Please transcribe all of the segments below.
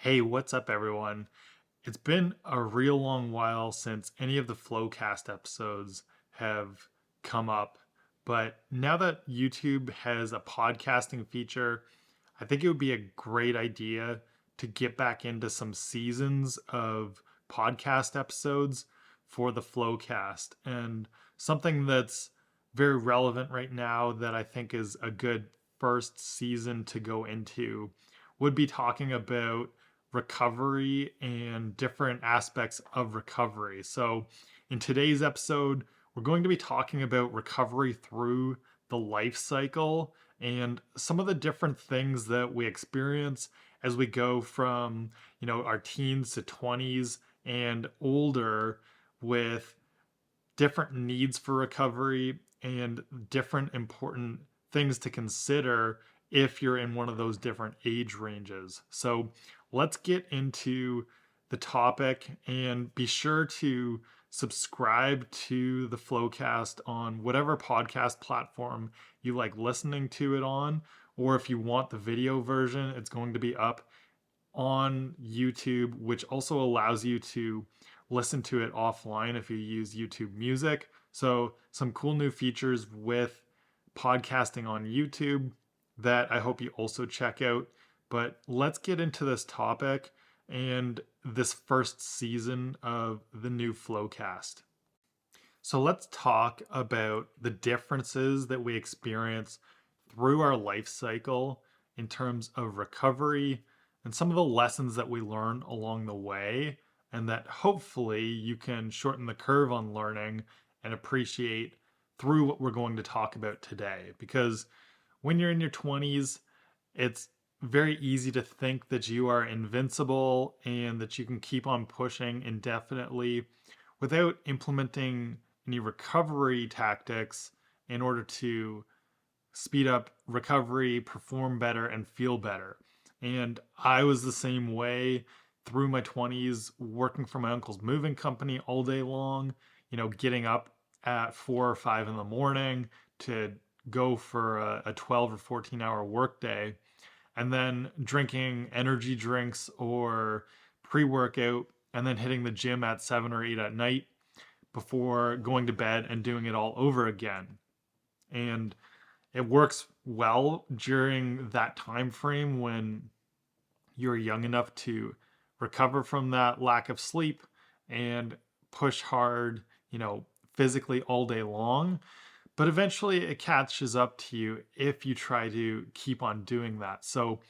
Hey, what's up, everyone? It's been a real long while since any of the FlowCast episodes have come up, but now that YouTube has a podcasting feature, I think it would be a great idea to get back into some seasons of podcast episodes for the FlowCast. And something that's very relevant right now that I think is a good first season to go into would be talking about recovery and different aspects of recovery. So, in today's episode, we're going to be talking about recovery through the life cycle and some of the different things that we experience as we go from, our teens to 20s and older with different needs for recovery and different important things to consider if you're in one of those different age ranges. So let's get into the topic and be sure to subscribe to the Flowcast on whatever podcast platform you like listening to it on. Or if you want the video version, it's going to be up on YouTube, which also allows you to listen to it offline if you use YouTube Music. So, some cool new features with podcasting on YouTube that I hope you also check out. But let's get into this topic and this first season of the new Flowcast. So, let's talk about the differences that we experience through our life cycle in terms of recovery and some of the lessons that we learn along the way, and that hopefully you can shorten the curve on learning and appreciate through what we're going to talk about today. Because when you're in your 20s, it's very easy to think that you are invincible and that you can keep on pushing indefinitely without implementing any recovery tactics in order to speed up recovery, perform better, and feel better. And I was the same way through my 20s, working for my uncle's moving company all day long, getting up at 4 or 5 in the morning to go for a 12 or 14-hour workday, and then drinking energy drinks or pre workout, and then hitting the gym at 7 or 8 at night before going to bed and doing it all over again. And it works well during that time frame when you're young enough to recover from that lack of sleep and push hard, physically all day long. But eventually it catches up to you if you try to keep on doing that. So,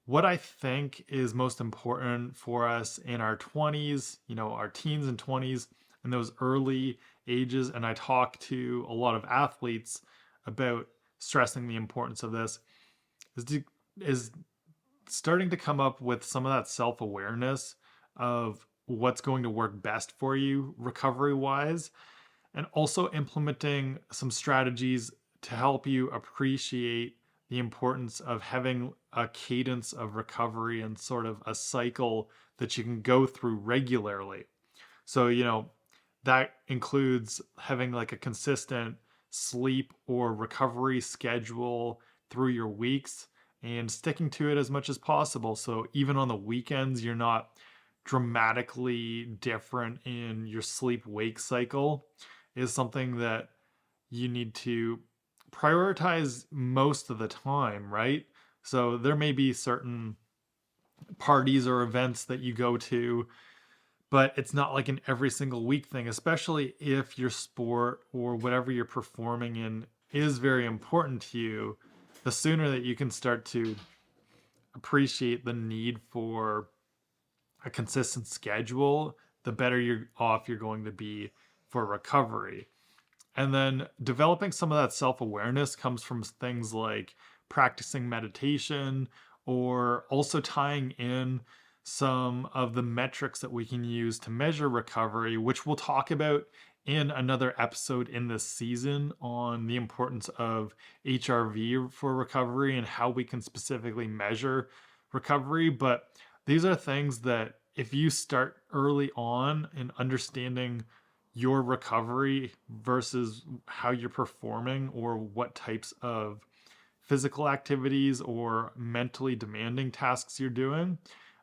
what I think is most important for us in our 20s, our teens and 20s, and those early ages, and I talk to a lot of athletes about stressing the importance of this, is starting to come up with some of that self-awareness of what's going to work best for you recovery wise, and also implementing some strategies to help you appreciate the importance of having a cadence of recovery and sort of a cycle that you can go through regularly. So, that includes having like a consistent sleep or recovery schedule through your weeks and sticking to it as much as possible. So even on the weekends, you're not dramatically different in your sleep wake cycle, is something that you need to prioritize most of the time, right? So there may be certain parties or events that you go to, but it's not like an every single week thing, especially if your sport or whatever you're performing in is very important to you. The sooner that you can start to appreciate the need for a consistent schedule, the better you're off you're going to be for recovery. And then developing some of that self awareness comes from things like practicing meditation or also tying in some of the metrics that we can use to measure recovery, which we'll talk about in another episode in this season on the importance of HRV for recovery and how we can specifically measure recovery. But these are things that if you start early on in understanding your recovery versus how you're performing or what types of physical activities or mentally demanding tasks you're doing,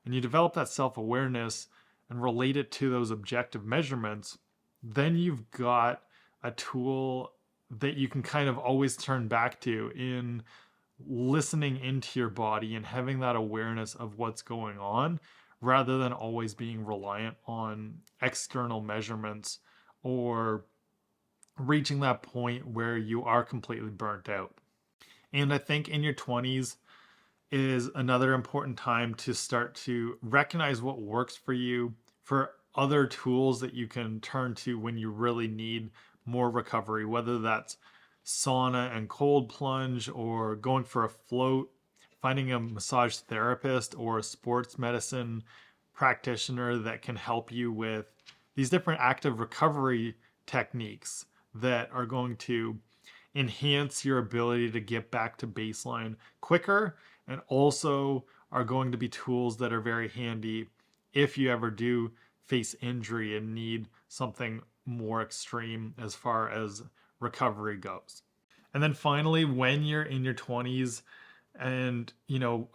and you develop that self-awareness and relate it to those objective measurements, then you've got a tool that you can kind of always turn back to in listening into your body and having that awareness of what's going on rather than always being reliant on external measurements or reaching that point where you are completely burnt out. And I think in your 20s is another important time to start to recognize what works for you, for other tools that you can turn to when you really need more recovery, whether that's sauna and cold plunge, or going for a float, finding a massage therapist or a sports medicine practitioner that can help you with these different active recovery techniques that are going to enhance your ability to get back to baseline quicker, and also are going to be tools that are very handy if you ever do face injury and need something more extreme as far as recovery goes. And then finally, when you're in your 20s and,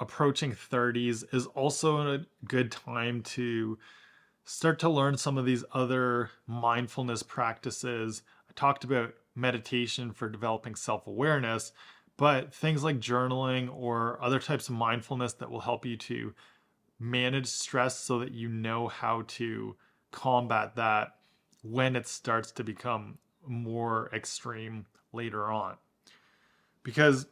approaching 30s is also a good time to start to learn some of these other mindfulness practices. I talked about meditation for developing self awareness, but things like journaling or other types of mindfulness that will help you to manage stress so that you know how to combat that when it starts to become more extreme later on. Because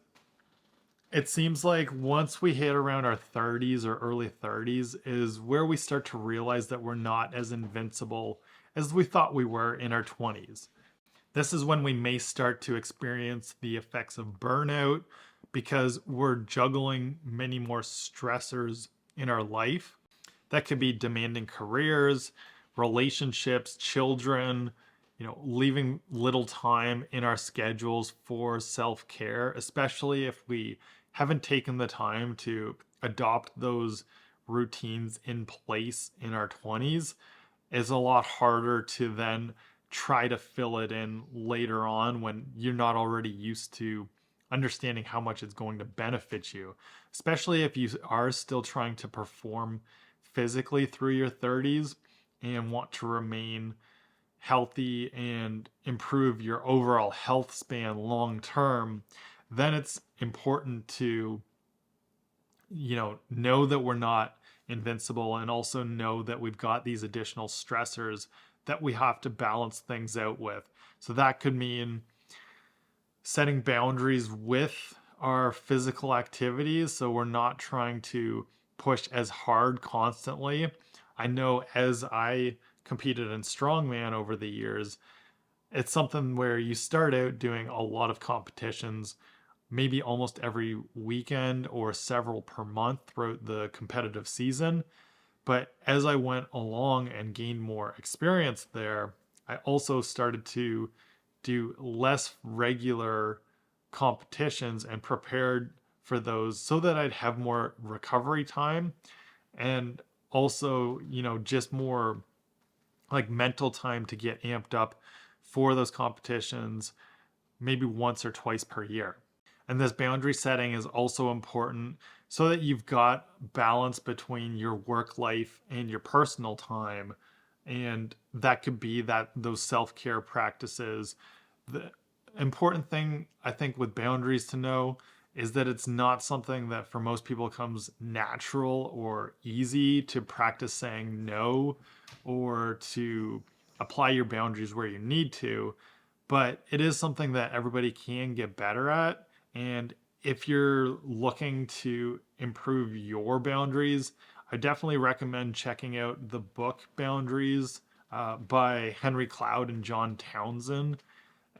it seems like once we hit around our 30s or early 30s is where we start to realize that we're not as invincible as we thought we were in our 20s. This is when we may start to experience the effects of burnout because we're juggling many more stressors in our life. That could be demanding careers, relationships, children, leaving little time in our schedules for self care, especially if we haven't taken the time to adopt those routines in place in our 20s, is a lot harder to then try to fill it in later on when you're not already used to understanding how much it's going to benefit you, especially if you are still trying to perform physically through your 30s and want to remain healthy and improve your overall health span long term. Then it's important to know that we're not invincible, and also know that we've got these additional stressors that we have to balance things out with. So that could mean setting boundaries with our physical activities so we're not trying to push as hard constantly. I know as I competed in strongman over the years, it's something where you start out doing a lot of competitions, maybe almost every weekend or several per month throughout the competitive season. But as I went along and gained more experience there, I also started to do less regular competitions and prepared for those so that I'd have more recovery time, and also, just more like mental time to get amped up for those competitions maybe once or twice per year. And this boundary setting is also important so that you've got balance between your work life and your personal time. And that could be that those self-care practices. The important thing I think with boundaries to know is that it's not something that for most people comes natural or easy to practice saying no, or to apply your boundaries where you need to, but it is something that everybody can get better at. And if you're looking to improve your boundaries, I definitely recommend checking out the book Boundaries by Henry Cloud and John Townsend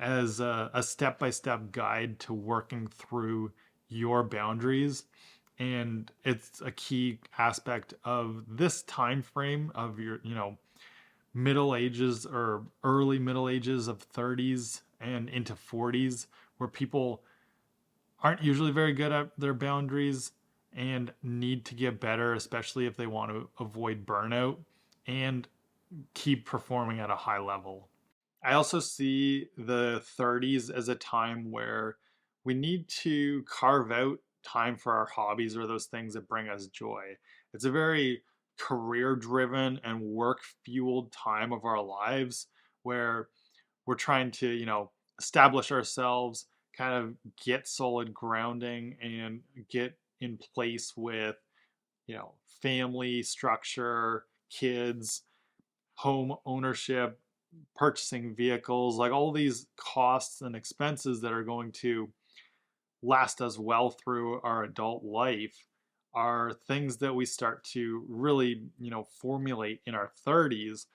as a step-by-step guide to working through your boundaries. And it's a key aspect of this time frame of your middle ages or early middle ages of 30s and into 40s, where people aren't usually very good at their boundaries and need to get better, especially if they want to avoid burnout and keep performing at a high level. I also see the 30s as a time where we need to carve out time for our hobbies or those things that bring us joy. It's a very career driven and work fueled time of our lives where we're trying to, establish ourselves, kind of get solid grounding and get in place with, family structure, kids, home ownership, purchasing vehicles, like all these costs and expenses that are going to last us well through our adult life are things that we start to really, formulate in our 30s.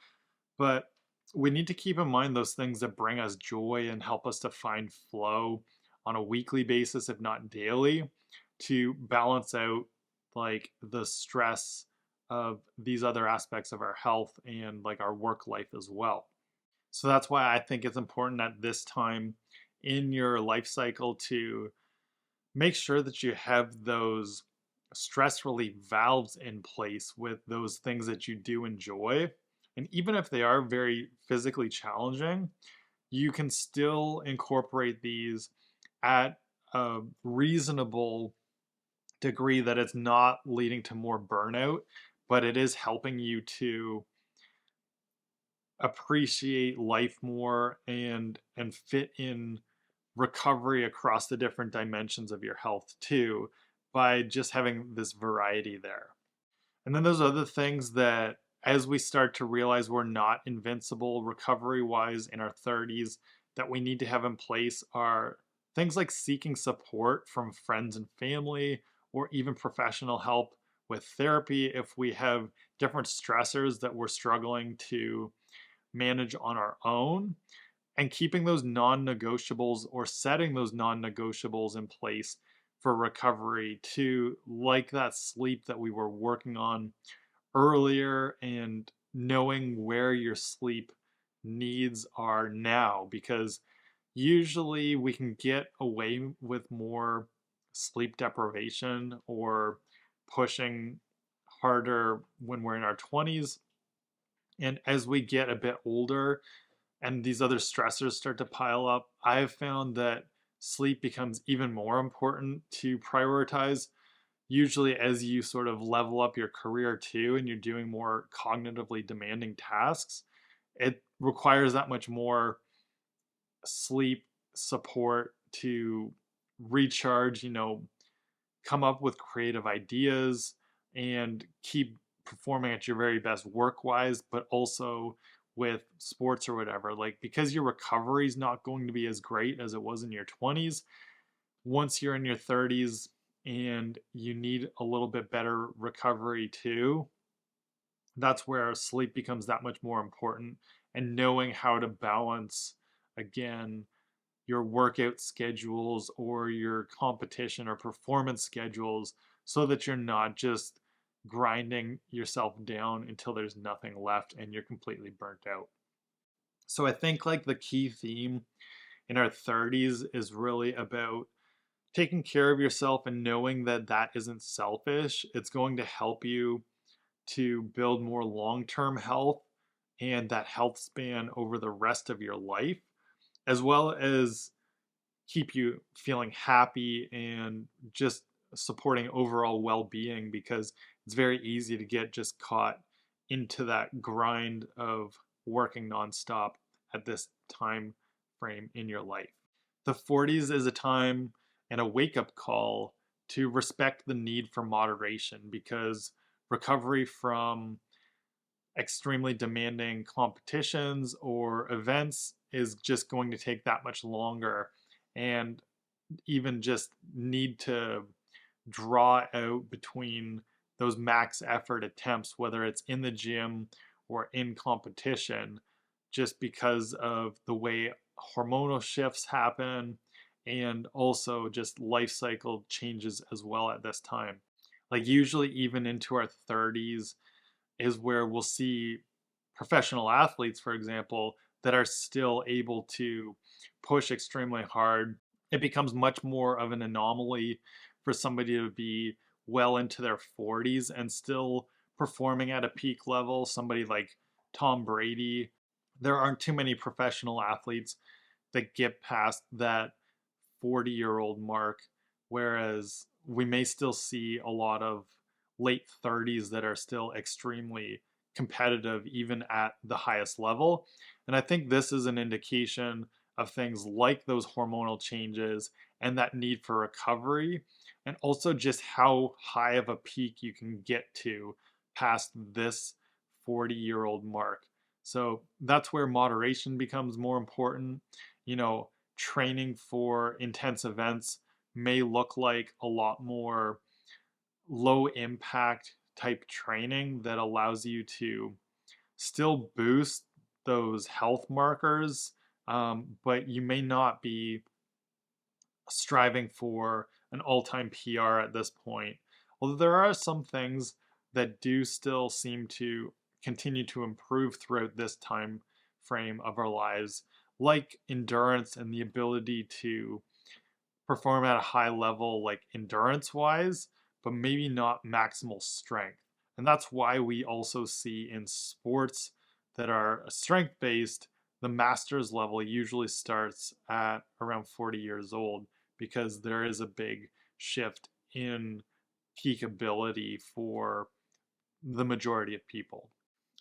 But we need to keep in mind those things that bring us joy and help us to find flow on a weekly basis, if not daily, to balance out like the stress of these other aspects of our health and like our work life as well. So that's why I think it's important at this time in your life cycle to make sure that you have those stress relief valves in place with those things that you do enjoy. And even if they are very physically challenging, you can still incorporate these at a reasonable degree that it's not leading to more burnout, but it is helping you to appreciate life more and fit in recovery across the different dimensions of your health too by just having this variety there. And then there's other things that as we start to realize we're not invincible recovery wise in our 30s that we need to have in place are things like seeking support from friends and family or even professional help with therapy if we have different stressors that we're struggling to manage on our own, and keeping those non-negotiables or setting those non-negotiables in place for recovery to like that sleep that we were working on earlier, and knowing where your sleep needs are now, because usually we can get away with more sleep deprivation or pushing harder when we're in our 20s, and as we get a bit older and these other stressors start to pile up, I have found that sleep becomes even more important to prioritize. Usually, as you sort of level up your career too, and you're doing more cognitively demanding tasks, it requires that much more sleep support to recharge, come up with creative ideas and keep performing at your very best work wise, but also with sports or whatever. Like, because your recovery is not going to be as great as it was in your 20s, once you're in your 30s and you need a little bit better recovery too, that's where sleep becomes that much more important. And knowing how to balance, again, your workout schedules or your competition or performance schedules so that you're not just grinding yourself down until there's nothing left and you're completely burnt out. So I think like the key theme in our 30s is really about taking care of yourself and knowing that that isn't selfish. It's going to help you to build more long-term health and that health span over the rest of your life, as well as keep you feeling happy and just supporting overall well-being, because it's very easy to get just caught into that grind of working nonstop at this time frame in your life. The 40s is a time and a wake-up call to respect the need for moderation, because recovery from extremely demanding competitions or events is just going to take that much longer, and even just need to draw out between those max effort attempts, whether it's in the gym or in competition, just because of the way hormonal shifts happen and also just life cycle changes as well at this time. Like, usually, even into our 30s, is where we'll see professional athletes, for example, that are still able to push extremely hard. It becomes much more of an anomaly for somebody to be well into their 40s and still performing at a peak level. Somebody like Tom Brady, there aren't too many professional athletes that get past that 40-year-old mark, whereas we may still see a lot of late 30s that are still extremely competitive, even at the highest level. And I think this is an indication of things like those hormonal changes and that need for recovery, and also just how high of a peak you can get to past this 40-year-old mark. So that's where moderation becomes more important. You know, training for intense events may look like a lot more low impact type training that allows you to still boost those health markers, but you may not be striving for an all-time PR at this point. Although there are some things that do still seem to continue to improve throughout this time frame of our lives, like endurance and the ability to perform at a high level, like endurance wise, but maybe not maximal strength. And that's why we also see in sports that are strength based, the master's level usually starts at around 40 years old, because there is a big shift in peak ability for the majority of people.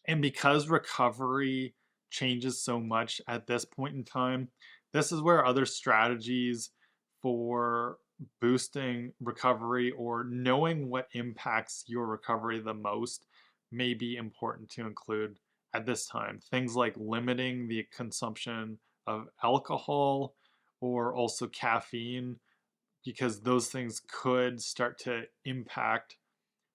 And because recovery changes so much at this point in time, this is where other strategies for boosting recovery or knowing what impacts your recovery the most may be important to include at this time. Things like limiting the consumption of alcohol or also caffeine, because those things could start to impact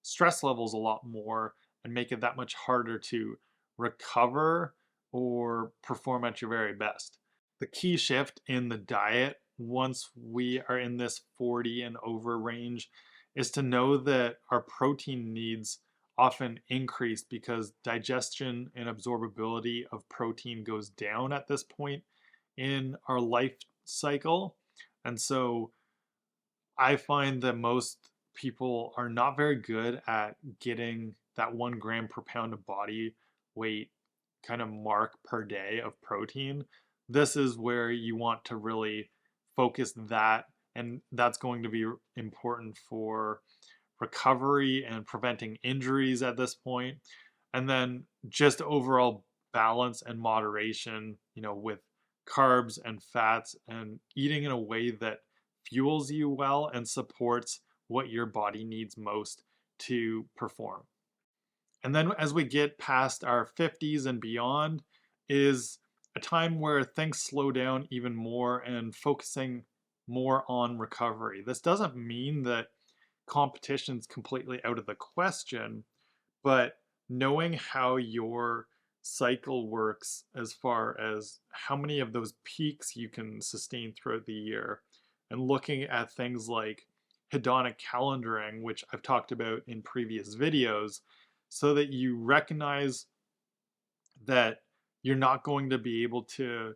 stress levels a lot more and make it that much harder to recover or perform at your very best. The key shift in the diet once we are in this 40 and over range is to know that our protein needs often increase because digestion and absorbability of protein goes down at this point in our life cycle. And so I find that most people are not very good at getting that 1 gram per pound of body weight kind of mark per day of protein. This is where you want to really focus that, and that's going to be important for recovery and preventing injuries at this point. And then just overall balance and moderation, with carbs and fats, and eating in a way that fuels you well and supports what your body needs most to perform. And then as we get past our 50s and beyond, is a time where things slow down even more and focusing more on recovery. This doesn't mean that competition's completely out of the question, but knowing how your cycle works as far as how many of those peaks you can sustain throughout the year, and looking at things like hedonic calendaring, which I've talked about in previous videos, so that you recognize that you're not going to be able to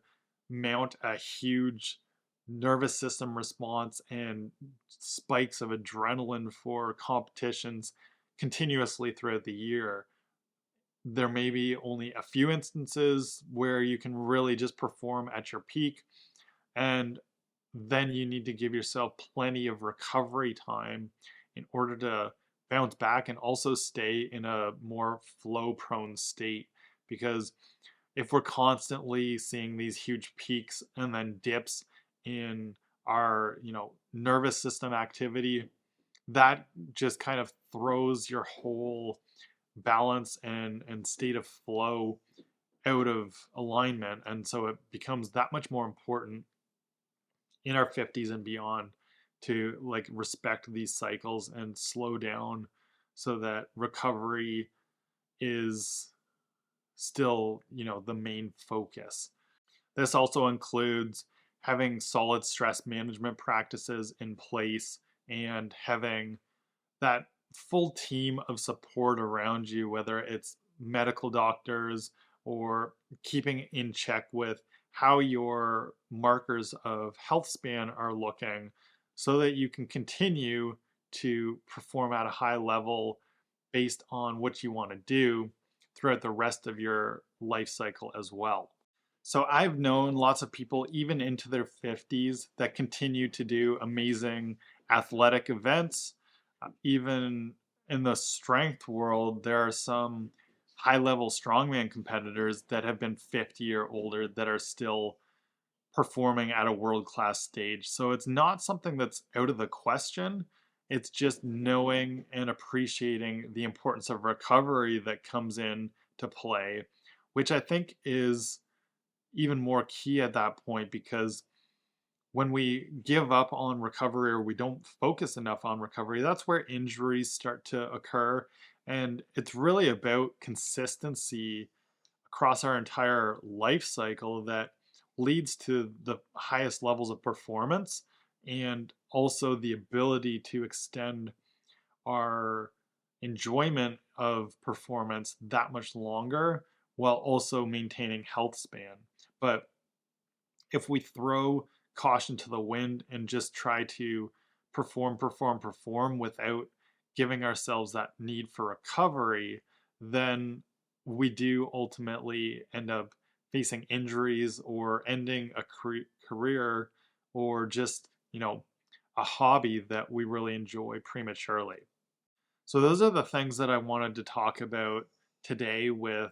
mount a huge nervous system response and spikes of adrenaline for competitions continuously throughout the year. There may be only a few instances where you can really just perform at your peak, and then you need to give yourself plenty of recovery time in order to bounce back and also stay in a more flow prone state. Because if we're constantly seeing these huge peaks and then dips in our nervous system activity, that just kind of throws your whole balance and state of flow out of alignment. And so it becomes that much more important in our 50s and beyond to respect these cycles and slow down so that recovery is still the main focus. This also includes having solid stress management practices in place and having that full team of support around you, whether it's medical doctors or keeping in check with how your markers of health span are looking, so that you can continue to perform at a high level based on what you want to do throughout the rest of your life cycle as well. So I've known lots of people, even into their 50s, that continue to do amazing athletic events, even in the strength world, there are some high level strongman competitors that have been 50 or older that are still performing at a world class stage. So it's not something that's out of the question. It's just knowing and appreciating the importance of recovery that comes in to play, which I think is even more key at that point, because when we give up on recovery or we don't focus enough on recovery, that's where injuries start to occur. And it's really about consistency across our entire life cycle that leads to the highest levels of performance and also the ability to extend our enjoyment of performance that much longer while also maintaining health span. But if we throw caution to the wind and just try to perform without giving ourselves that need for recovery, then we do ultimately end up facing injuries or ending a career or just, a hobby that we really enjoy prematurely. So those are the things that I wanted to talk about today with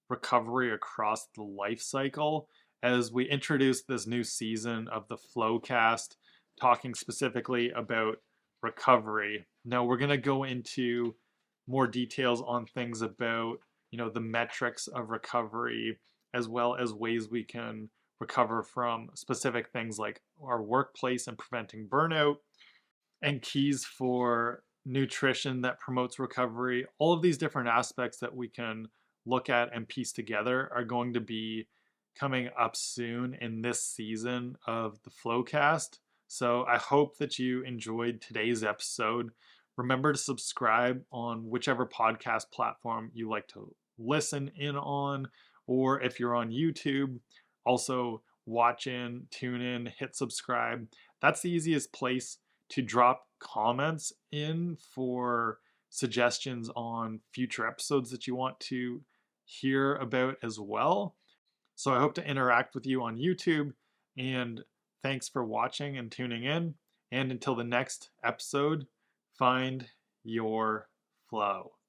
recovery across the life cycle as we introduce this new season of the FlowCast, talking specifically about recovery. Now we're going to go into more details on things about, the metrics of recovery as well as ways we can recover from specific things like our workplace and preventing burnout and keys for nutrition that promotes recovery. All of these different aspects that we can look at and piece together are going to be coming up soon in this season of the Flowcast. So I hope that you enjoyed today's episode. Remember to subscribe on whichever podcast platform you like to listen in on, or if you're on YouTube, also watch in, tune in, hit subscribe. That's the easiest place to drop comments in for suggestions on future episodes that you want to hear about as well. So I hope to interact with you on YouTube, and thanks for watching and tuning in. And until the next episode, find your flow.